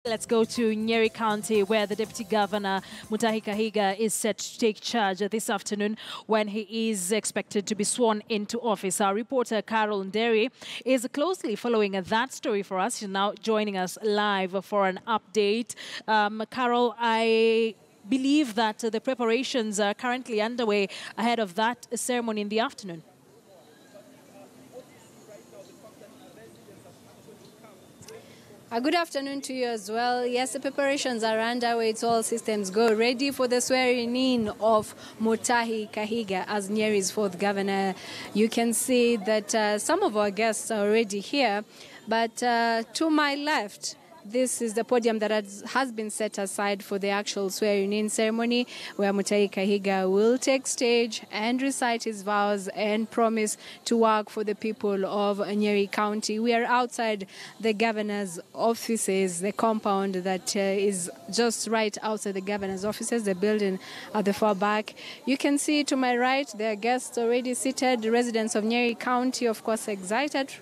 Let's go to Nyeri County, where the Deputy Governor, Mutahi Kahiga, is set to take charge this afternoon when he is expected to be sworn into office. Our reporter, Carol Nyeri, is closely following that story for us. She's now joining us live for an update. Carol, I believe that the preparations are currently underway ahead of that ceremony in the afternoon. Good afternoon to you as well. Yes, the preparations are underway. It's all systems go. Ready for the swearing-in of Mutahi Kahiga as Nyeri's fourth governor. You can see that some of our guests are already here, but to my left, this is the podium that has been set aside for the actual swearing-in ceremony, where Mutahi Kahiga will take stage and recite his vows and promise to work for the people of Nyeri County. We are outside the governor's offices, the compound that is just right outside the governor's offices, the building at the far back. You can see to my right, there are guests already seated, residents of Nyeri County, of course, excited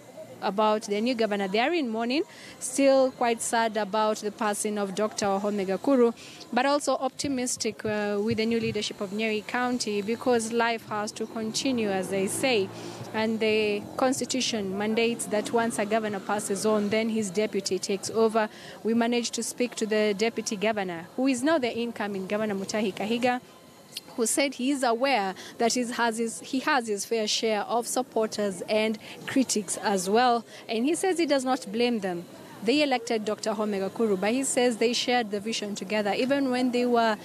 about the new governor. They are in mourning, still quite sad about the passing of Dr. Wahome Gakuru, but also optimistic with the new leadership of Nyeri County, because life has to continue, as they say. And the constitution mandates that once a governor passes on, then his deputy takes over. We managed to speak to the deputy governor, who is now the incoming governor, Mutahi Kahiga, who said he is aware that he has his fair share of supporters and critics as well. And he says he does not blame them. They elected Dr. Wahome Gakuru, but he says they shared the vision together. Even when they were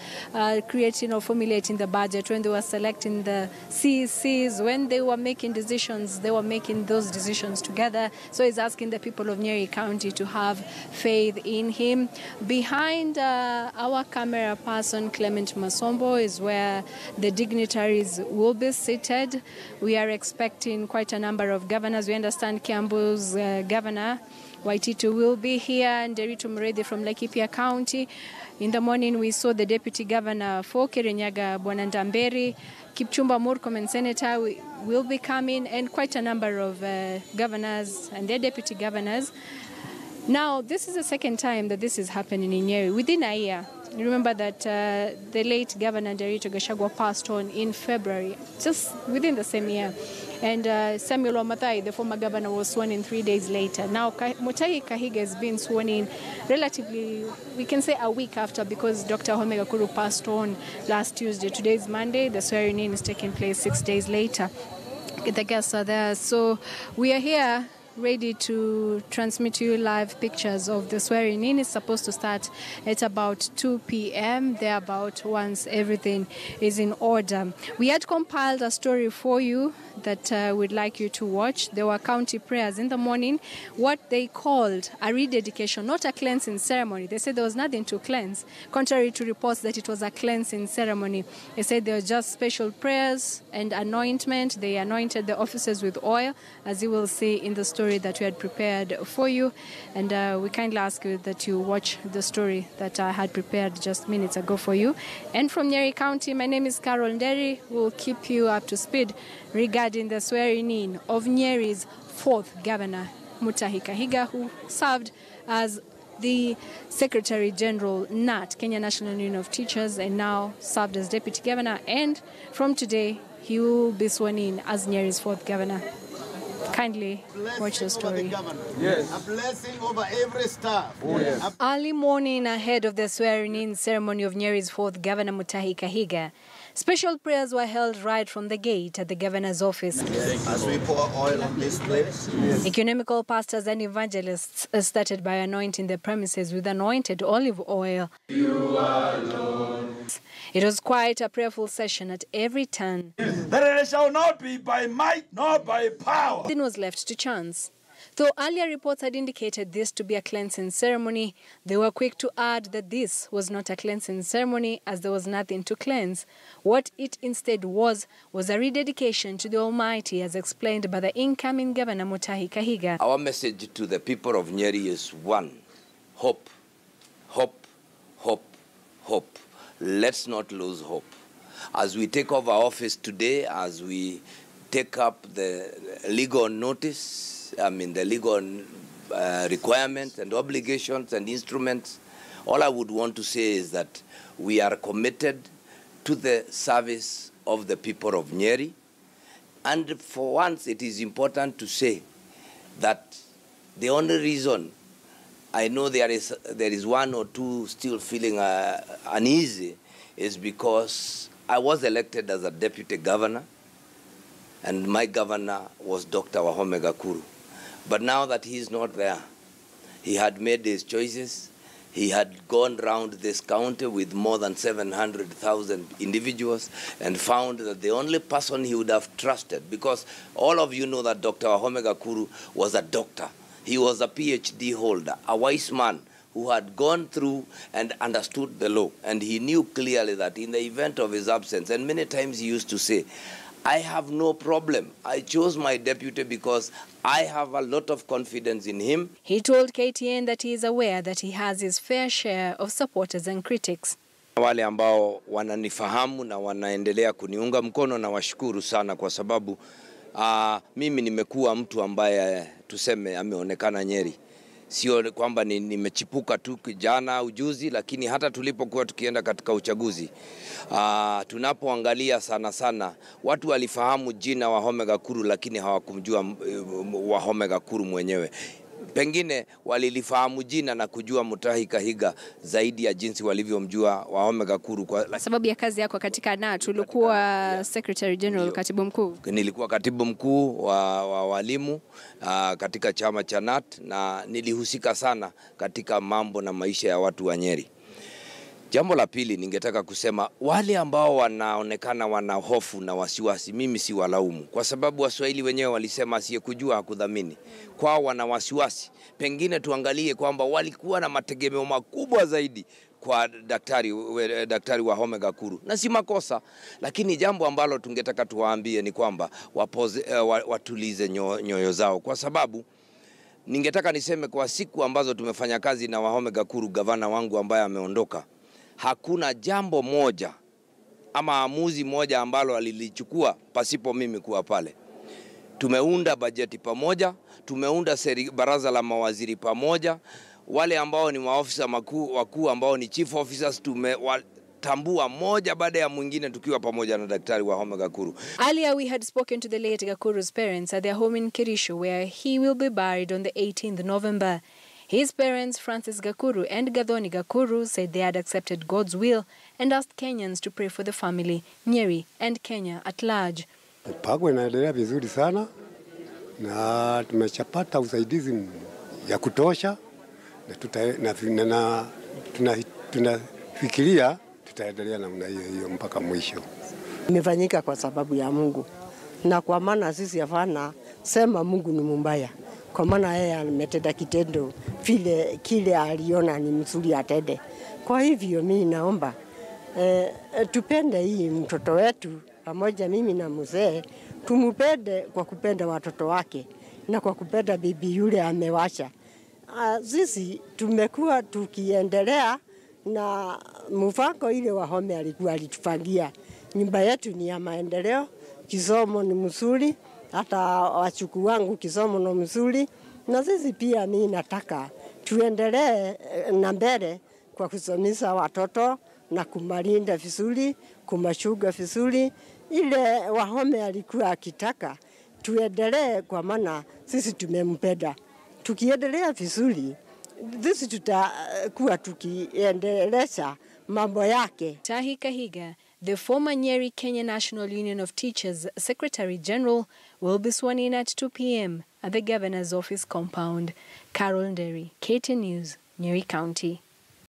creating or formulating the budget, when they were selecting the CECs, when they were making decisions, they were making those decisions together. So he's asking the people of Nyeri County to have faith in him. Behind our camera person, Clement Masombo, is where the dignitaries will be seated. We are expecting quite a number of governors. We understand Kiambu's governor, Waititu, will be here, and Derito Muredi from Laikipia County. In the morning, we saw the Deputy Governor for Kirinyaga, Bwana Ndamberi. Kipchumba Murkomen, Senator, will be coming, and quite a number of governors and their deputy governors. Now, this is the second time that this is happening in Nyeri within a year. Remember that the late Governor Derito Gachagua passed on in February, just within the same year. And Samuel Wamathai, the former governor, was sworn in 3 days later. Now, Mutahi Kahiga has been sworn in relatively, we can say, a week after, because Dr. Wahome Gakuru passed on last Tuesday. Today is Monday. The swearing-in is taking place 6 days later. The guests are there. So we are here ready to transmit to you live pictures of the swearing-in. It's supposed to start at about 2 p.m. thereabout, once everything is in order. We had compiled a story for you that we'd like you to watch. There were county prayers in the morning, what they called a rededication, not a cleansing ceremony. They said there was nothing to cleanse, contrary to reports that it was a cleansing ceremony. They said there were just special prayers and anointment. They anointed the officers with oil, as you will see in the story that we had prepared for you. And we kindly ask you that you watch the story that I had prepared just minutes ago for you. And from Nyeri County, my name is Carol Nyeri. We'll keep you up to speed regarding the swearing-in of Nyeri's fourth governor, Mutahi Kahiga, who served as the Secretary General, NAT, Kenya National Union of Teachers, and now served as Deputy Governor. And from today, he will be sworn in as Nyeri's fourth governor. Kindly watch the story. Yes. A blessing over every staff. Oh, yes. Early morning ahead of the swearing-in ceremony of Nyeri's fourth governor, Mutahi Kahiga, special prayers were held right from the gate at the governor's office. As we pour oil on this place. Yes. Ecumenical pastors and evangelists started by anointing the premises with anointed olive oil. You are Lord. It was quite a prayerful session at every turn. That it shall not be by might nor by power. Nothing was left to chance. Though earlier reports had indicated this to be a cleansing ceremony, they were quick to add that this was not a cleansing ceremony, as there was nothing to cleanse. What it instead was a rededication to the Almighty, as explained by the incoming Governor Mutahi Kahiga. Our message to the people of Nyeri is one: hope, hope, hope, hope. Let's not lose hope. As we take over office today, as we take up the legal notice, the legal requirements and obligations and instruments All I would want to say is that we are committed to the service of the people of Nyeri. And for once, it is important to say that the only reason I know there is one or two still feeling uneasy is because I was elected as a deputy governor, and my governor was Dr. Wahome Gakuru. But now that he is not there, he had made his choices. He had gone round this county with more than 700,000 individuals and found that the only person he would have trusted, because all of you know that Dr. Wahome Gakuru was a doctor. He was a PhD holder, a wise man who had gone through and understood the law. And he knew clearly that in the event of his absence, and many times he used to say, I have no problem. I chose my deputy because I have a lot of confidence in him. He told KTN that he is aware that he has his fair share of supporters and critics. Wale ambao wananifahamu na wanaendelea kuniunga mkono na washukuru sana kwa sababu mimi nimekuwa mtu ambaye tuseme ameonekana Nyeri. Sio kwamba nimechipuka tu jana ujuzi, lakini hata tulipokuwa tukienda katika uchaguzi tunapoangalia sana watu walifahamu jina Wahome Gakuru, lakini hawakumjua Wahome Gakuru mwenyewe. Pengine walilifahamu jina na kujua Mutahi Kahiga zaidi ya jinsi walivyomjua Wahome Gakuru. Kwa sababu ya kazi yako katika NAT, ulikuwa Secretary General, katibu mkuu. Nilikuwa katibu mkuu wa walimu katika chama cha NAT, na nilihusika sana katika mambo na maisha ya watu wa Nyeri. Jambo la pili ningetaka kusema, wale ambao wanaonekana wana hofu na wasiwasi, mimi si walaumu, kwa sababu Waswahili wenyewe walisema asiyekujua hakudhamini. Kwao wana wasiwasi, pengine tuangalie kwamba walikuwa na mategemeo makubwa zaidi kwa daktari Wahome Gakuru, na si makosa, lakini jambo ambalo tungetaka tuwaambie ni kwamba watulize nyoyo zao, kwa sababu ningetaka niseme kwa siku ambazo tumefanya kazi na Wahome Gakuru, gavana wangu ambaye ameondoka, hakuna jambo moja ama amuzi moja ambalo alilichukua pasipo mimi kuwa pale. Tumeunda bajeti pamoja, tumeunda baraza la mawaziri pamoja, wale ambao ni maofisa wakuu ambao ni chief officers tumewatambua moja baada ya mwingine tukiwa pamoja na daktari Wahome Gakuru. Earlier we had spoken to the late Gakuru's parents at their home in Kirisho, where he will be buried on the 18th November. His parents, Francis Gakuru and Gathoni Gakuru, said they had accepted God's will and asked Kenyans to pray for the family, Nyeri and Kenya at large. Mpango inaendelea vizuri sana na tumechapata usaidizi ya kutosha, na tunafikiria tutaendelea namna hiyo mpaka mwisho. Imefanyika kwa sababu ya Mungu, na kwa maana sisi hapana sema Mungu ni mbaya, kwa maana yeye ametenda kitendo kile aliona ni mzuri atende. Kwa hivyo mimi naomba tupende hii mtoto wetu pamoja, mimi na mzee tumupende kwa kupenda watoto wake na kwa kupenda bibi yule amewacha. Sisi tumekuwa tukiendelea na mpango ile Wahome alikuwa alitupangia. Nyumba yetu ni ya maendeleo, kisomo ni mzuri, hata wachukuu wangu kisomo ni mzuri, na sisi pia mimi nataka tuendelee na mbele kwa kusomesha watoto na kumalinda vizuri, kumashuga vizuri. Ile Wahome alikuwa akitaka tuendelee, kwa maana sisi tumempenda. Tukiendelea vizuri, sisi tutakuwa tukiendeleza mambo yake. Mutahi Kahiga, the former Nyeri Kenya National Union of Teachers Secretary General, will be sworn in at 2 p.m. at the Governor's Office compound. Carol Nyeri, KTN News, Nyeri County.